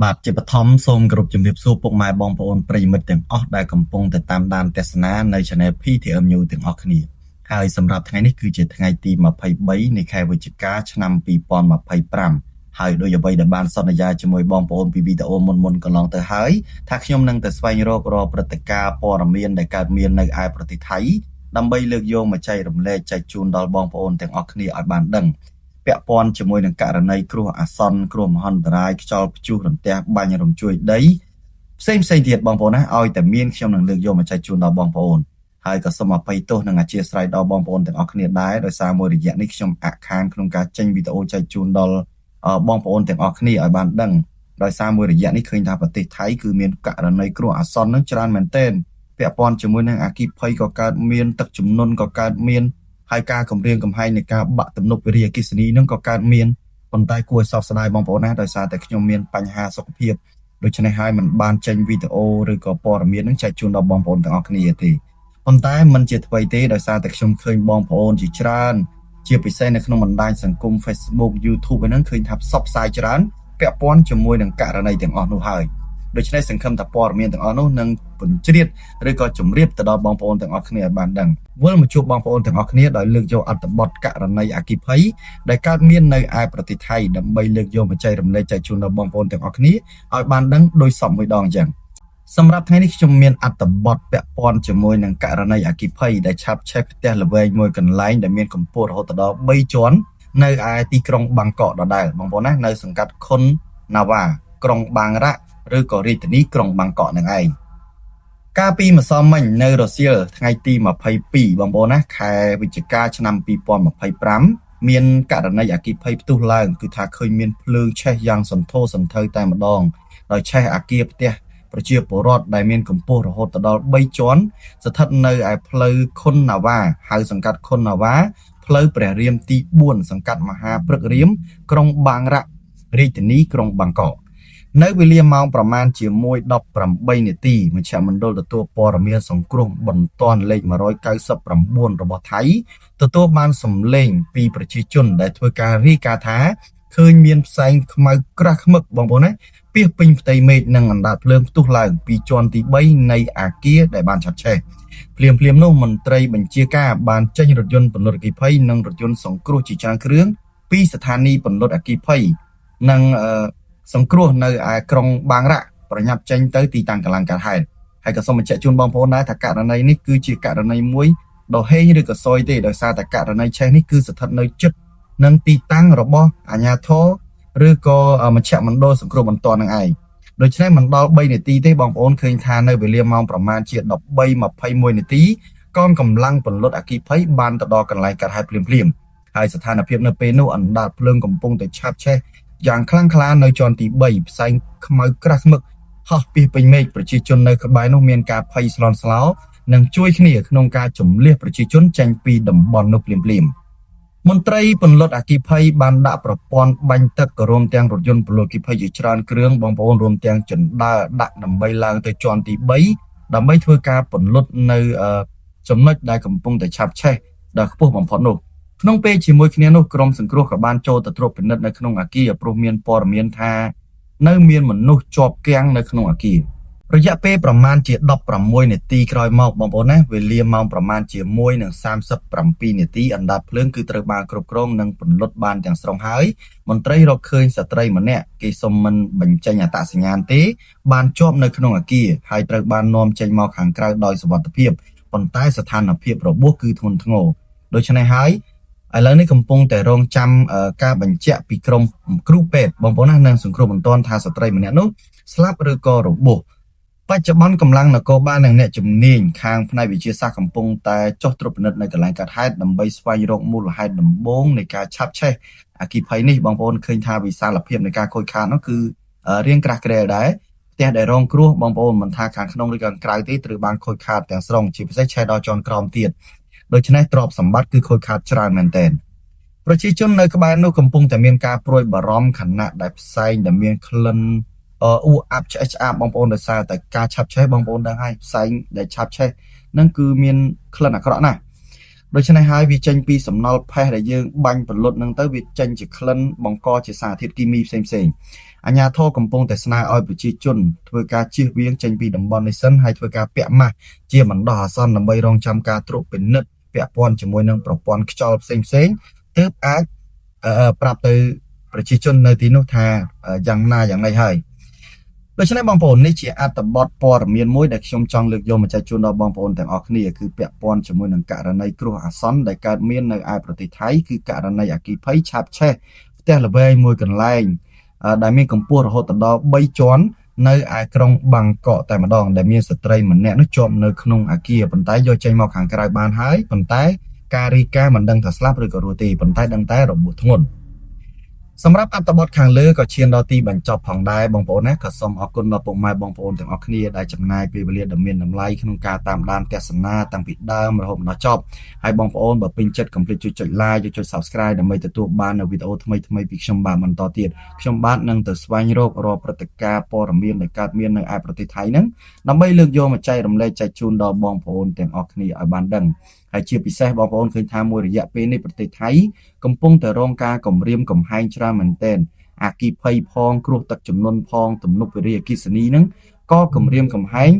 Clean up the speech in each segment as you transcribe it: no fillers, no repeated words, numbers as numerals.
បាទជាបឋមសូមគោរពជំរាបសួរពុកម៉ែបងប្អូនប្រិយមិត្តទាំងអស់ដែលកំពុងតែតាមដានទស្សនានៅ Channel PTM News ទាំងអស់គ្នាហើយសម្រាប់ថ្ងៃនេះគឺជាថ្ងៃទី23នៃខែវិច្ឆិកាឆ្នាំ2025ហើយដោយអ្វីដែលបានសន្យាជាមួយបងប្អូនពីវីដេអូមុនកន្លងទៅហើយថាខ្ញុំនឹងទៅស្វែងរករាល់ព្រឹត្តិការណ៍ព័ត៌មានដែលកើតមាននៅឯប្រទេសថៃដើម្បីលើកយកមកចែករំលែកចែកជូនដល់បងប្អូនទាំងអស់គ្នាឲ្យបានដឹងពាក់ព័ន្ធជាមួយនឹងករណីគ្រោះអាសន្នគ្រោះមហន្តរាយខ្យល់ព្យុះរន្ទះបាញ់រំជួយដីផ្សេងទៀតបងប្អូនណាឲ្យតែមានខ្ញុំនឹងលើកយកមកចែកជូនដល់បងប្អូនហើយក៏សូមអភ័យទោសនិងអធិស្ឋានដល់បងប្អូនទាំងអស់គ្នាដែរដោយសារមួយរយៈនេះខ្ញុំអាក់ខានក្នុងការចេញវីដេអូចែកជូនដល់បងប្អូនទាំងអស់គ្នាឲ្យបានដឹងដោយសារមួយរយៈនេះឃើញថាប្រទេសថៃគឺមានករណីគ្រោះអាសន្ននឹងច្រើនមែនទែនពាក់ព័ន្ធជាមួយនឹងអគ្គិភ័យក៏កើតមានទឹកជំនន់ក៏កើតមានហើយការគម្រាមកំហែងនៃការបាក់ទំនប់វារីអគ្គិសនីនឹងក៏កើតមានប៉ុន្តែគួរឲ្យសោកស្ដាយបងប្អូនណាដោយសារតែខ្ញុំមានបញ្ហាសុខភាពដូច្នេះហើយមិនបានចេញវីដេអូឬក៏ព័ត៌មាននឹងចែកជូនដល់បងប្អូនទាំងអស់គ្នាទេប៉ុន្តែមិនជាថ្មីទេដោយសារតែខ្ញុំឃើញបងប្អូនជាច្រើនជាពិសេសនៅក្នុងបណ្ដាញសង្គម Facebook YouTube ហ្នឹងឃើញថាផ្សព្វផ្សាយច្រើនពាក់ព័ន្ធជាមួយនឹងករណីទាំងអស់នោះហើយដូច្នេះសង្ឃឹមថាព័ត៌មានទាំងអស់នោះនឹងបញ្ជ្រាបឬក៏ជម្រាបទៅដល់បងប្អូនទាំងអស់គ្នាឲ្យបានដឹងវិលមកជួបបងប្អូនទាំងអស់គ្នាដោយលើកយកអត្ថបទករណីអគ្គិភ័យដែលកើតមាននៅឯប្រទេសថៃដើម្បីលើកយកមកចែករំលែកចែកជូនដល់បងប្អូនទាំងអស់គ្នាឲ្យបានដឹងដោយសពមួយដងអញ្ចឹងសម្រាប់ថ្ងៃនេះខ្ញុំមានអត្ថបទពាក់ព័ន្ធជាមួយនឹងករណីអគ្គិភ័យដែលឆាបឆេះផ្ទះល្វែងមួយកន្លែងដែលមានកម្ពស់រហូតដល់3ជាន់នៅឯទីក្រុងបាងកកដដែលបងប្អូនណានៅសង្កាត់ខុនណាវ៉ាក្រុងបាងរ៉ាឬក៏រាជធានីក្រុងបាងកកនឹងឯងកាលពីម្សិលមិញនៅរសៀលថ្ងៃទី22បងប្អូនណាខែវិច្ឆិកាឆ្នាំ2025មានករណីអគ្គិភ័យផ្ទុះឡើងគឺថាឃើញមានភ្លើងឆេះយ៉ាងសន្ធោសន្ធៅតែម្ដងដោយឆេះអគារផ្ទះប្រជាពលរដ្ឋដែលមានកម្ពស់រហូតដល់3ជាន់ស្ថិតនៅឯផ្លូវខុនណាវ៉ាហៅសង្កាត់ខុនណាវ៉ាផ្លូវព្រះរាមទី4សង្កាត់មហាព្រឹករាមក្រុងបាងរ៉ារាជធានីក្រុងបាងកកនៅវេលាម៉ោងប្រមាណជា 1:18 នាទីមជ្ឈមណ្ឌលទទួលព័ត៌មានសង្គ្រោះបន្ទាន់លេខ199របស់ថៃទទួលបានសម្លេងពីប្រជាជនដែលធ្វើការរាយការណ៍ថាឃើញមានផ្សែងខ្មៅក្រាស់ខ្មឹកបងប្អូនណាពាសពេញផ្ទៃមេឃនិងអណ្ដាតភ្លើងផ្ទុះឡើងពីជាន់ទី3នៃអគារដែលបានឆាប់ឆេះភ្លាមនោះមន្ត្រីបញ្ជាការបានចេញរថយន្តពន្លត់អគ្គិភ័យនិងរថយន្តសង្គ្រោះជាច្រើនគ្រឿងពីស្ថានីយ៍ពន្លត់អគ្គិភ័យនិងសង្គ្រោះនៅឯក្រុងបាងរ៉ាប្រញាប់ចេញទៅទីតាំងកន្លងកើតហេតុហើយក៏សូមបញ្ជាក់ជូនបងប្អូនដែរថាករណីនេះគឺជាករណីមួយដ៏ហេងឬក៏សយទេដោយសារតែករណីឆេះនេះគឺស្ថិតនៅជិតនឹងទីតាំងរបស់អាជ្ញាធរឬក៏មជ្ឈមណ្ឌលសង្គ្រោះបន្ទាន់នឹងឯងដូច្នេះមិនដល់3នាទីទេបងប្អូនឃើញថានៅវេលាម៉ោងប្រមាណជា 13:21 នាទីកងកម្លាំងពន្លត់អគ្គិភ័យបានទៅដល់កន្លែងកើតហេតុភ្លាមហើយស្ថានភាពនៅពេលនោះអណ្ដាតភ្លើងកំពុងតែឆាបឆេះយ៉ាងខ្លាំងក្លានៅជាន់ទី3ផ្សែងខ្មៅក្រាស់ខ្មឹកហោះពីពេញមេឃប្រជាជននៅក្បែរនោះមានការភ័យស្លន់ស្លោនិងជួយគ្នាក្នុងការជំនះប្រជាជនចេញពីតំបន់នោះភ្លាមមន្ត្រីពន្លត់អគ្គិភ័យបានដាក់ប្រព័ន្ធបាញ់ទឹកក៏រួមទាំងរថយន្តពន្លត់អគ្គិភ័យជាច្រើនគ្រឿងបងប្អូនរួមទាំងជណ្ដើរដាក់ដើម្បីឡើងទៅជាន់ទី3ដើម្បីធ្វើការពន្លត់នៅចំណុចដែលកំពុងតែឆាបឆេះដ៏ខ្ពស់បំផុតនោះក្នុងពេលជាមួយគ្នានោះក្រុមសង្គ្រោះក៏បានចូលទៅត្រួតពិនិត្យនៅក្នុងអគារព្រោះមានព័ត៌មានថានៅមានមនុស្សជាប់គាំងនៅក្នុងអគាររយៈពេលប្រមាណជា16នាទីក្រោយមកបងប្អូនណាវេលាម៉ោងប្រមាណជា1:37នាទីអណ្ដាតភ្លើងគឺត្រូវបានគ្រប់គ្រងនិងពន្លត់បានទាំងស្រុងហើយមន្ត្រីរកឃើញស្ត្រីម្នាក់គេសុំមិនបញ្ចេញអត្តសញ្ញាណទេបានជាប់នៅក្នុងអគារហើយត្រូវបាននាំចេញមកខាងក្រៅដោយសុវត្ថិភាពប៉ុន្តែស្ថានភាពរបួសគឺធ្ងន់ធ្ងរដូច្នេះហើយឥឡូវនេះកំពុងតែរងចាំការបញ្ជាក់ពីក្រុមគ្រូពេទ្យបងប្អូនណានិងសង្គ្រោះបន្ទាន់ថាស្ត្រីម្នាក់នោះស្លាប់ឬក៏របួសបច្ចុប្បន្នកម្លាំងនគរបាលនិងអ្នកជំនាញខាងផ្នែកវិទ្យាសាស្ត្រកំពុងតែចុះត្រួតពិនិត្យនៅកន្លែងកើតហេតុដើម្បីស្វែងរកមូលហេតុដំបូងនៃការឆាបឆេះអគ្គិភ័យនេះបងប្អូនឃើញថាវិសាលភាពនៃការខូចខាតនោះគឺរៀងក្រាស់ក្រែលដែរផ្ទះដែលរងគ្រោះបងប្អូនមិនថាខាងក្នុងឬខាងក្រៅទេត្រូវបានខូចខាតទាំងស្រុងជាពិសេសឆេះដល់ជាន់ក្រោមទៀតដូច្នេះទ្រព្យសម្បត្តិគឺខូចខាតច្រើនមែនទែនប្រជាជននៅក្បែរនោះកំពុងតែមានការព្រួយបារម្ភខណៈដែលផ្សែងដែលមានក្លិនអ៊ូអាប់ឆ្អេះឆ្អាបបងប្អូនដោយសារតែការឆាប់ឆេះបងប្អូនដឹងហើយផ្សែងដែលឆាប់ឆេះហ្នឹងគឺមានក្លិនអាក្រក់ណាស់ ដូច្នេះហើយវាចេញពីសំណល់ផេះដែលយើងបាញ់ប្រលត់នឹងទៅវាចេញជាក្លិនបង្កជាសារធាតុគីមីផ្សេងៗអាជ្ញាធរកំពុងតែស្នើឲ្យប្រជាជនធ្វើការជៀសវាងចេញពីតំបន់នេះសិនហើយធ្វើការពាក់ម៉ាស់ជាបណ្ដោះអាសន្នដើម្បីរងចាំការត្រួតពិនិត្យពាក់ព័ន្ធជាមួយនឹងប្រព័ន្ធខ្យល់ផ្សេងៗទើបអាចប្រាប់ទៅប្រជាជននៅទីនោះថាយ៉ាងណាយ៉ាងណីហើយដូច្នេះបងប្អូននេះជាអត្ថបទព័ត៌មានមួយដែលខ្ញុំចង់លើកយកមកចែកជូនដល់បងប្អូនទាំងអស់គ្នាគឺពាក់ព័ន្ធជាមួយនឹងករណីគ្រោះអាសន្នដែលកើតមាននៅឯប្រទេសថៃគឺករណីអគ្គិភ័យឆាបឆេះផ្ទះល្វែងមួយកន្លែងដែលមានកម្ពស់រហូតដល់3ជាន់នៅឯក្រុងបាងកកតែម្ដងដែលមានស្ត្រីម្នាក់នោះជាប់នៅក្នុងអគារប៉ុន្តែយកចេញមកខាងក្រៅបានហើយប៉ុន្តែការរីកាមិនដឹងថាស្លាប់ឬក៏រស់ទេប៉ុន្តែដឹងតែរបួសធ្ងន់សម្រាប់អត្ថបទខាងលើក៏ឈានដល់ទីបញ្ចប់ផងដែរបងប្អូនណាក៏សូមអរគុណដល់ពុកម៉ែបងប្អូនទាំងអស់គ្នាដែលចំណាយពេលវេលាដ៏មានតម្លៃក្នុងការតាមដានទស្សនាតាំងពីដើមរហូតដល់ចប់ហើយបងប្អូនបើពេញចិត្តកុំភ្លេចចុច like ចុច subscribe ដើម្បីទទួលបាននូវវីដេអូថ្មីៗពីខ្ញុំបាទបន្តទៀតខ្ញុំបាទនឹងទៅស្វែងរករាល់ព្រឹត្តិការណ៍ព័ត៌មានដែលកើតមាននៅឯប្រទេសថៃហ្នឹងដើម្បីលើកយកមកចែករំលែកចែកជូនដល់បងប្អូនទាំងអស់គ្នាឲ្យបានដឹងហើយជាពិសេសបងប្អូនឃើញថាមួយរយៈពេលនេះប្រទេសថៃកំពុងតែរងការគំរាមកំហែងច្រើនមែនទែនអគ្គិភ័យផងគ្រោះទឹកជំនន់ផងទំនប់វារីអគ្គិសនីហ្នឹងក៏គំរាមកំហែង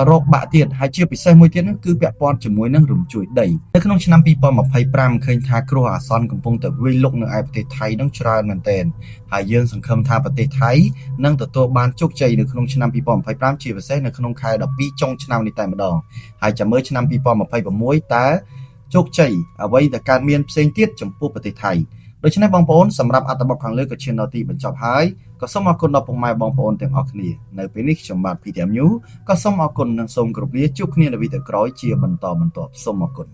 រោគបាក់ទៀតហើយជាពិសេសមួយទៀតហ្នឹងគឺពាក់ព័ន្ធជាមួយនឹងរំជួយដីនៅក្នុងឆ្នាំ2025ឃើញថាគ្រោះអាសន្នកំពុងតែវាយលុកនៅឯប្រទេសថៃហ្នឹងច្រើនមែនទែនហើយយើងសង្ឃឹមថាប្រទេសថៃនឹងទទួលបានជោគជ័យនៅក្នុងឆ្នាំ2025ជាពិសេសនៅក្នុងខែ12ចុងឆ្នាំនេះតែម្ដងហើយចាំមើលឆ្នាំ2026តើជោគជ័យអ្វីដែលកើតមានផ្សេងទៀតចំពោះប្រទេសថៃដូច្នេះបងប្អូនសម្រាប់អត្ថបទខាងលើក៏ឈានដល់ទីបញ្ចប់ហើយក៏សូមអរគុណដល់ពុកម៉ែបងប្អូនទាំងអស់គ្នានៅពេលនេះខ្ញុំបាទ PTM New ក៏សូមអរគុណនិងសូមគោរពលាជួបគ្នានៅវីដេអូក្រោយជាបន្តបន្ទាប់សូមអរគុណ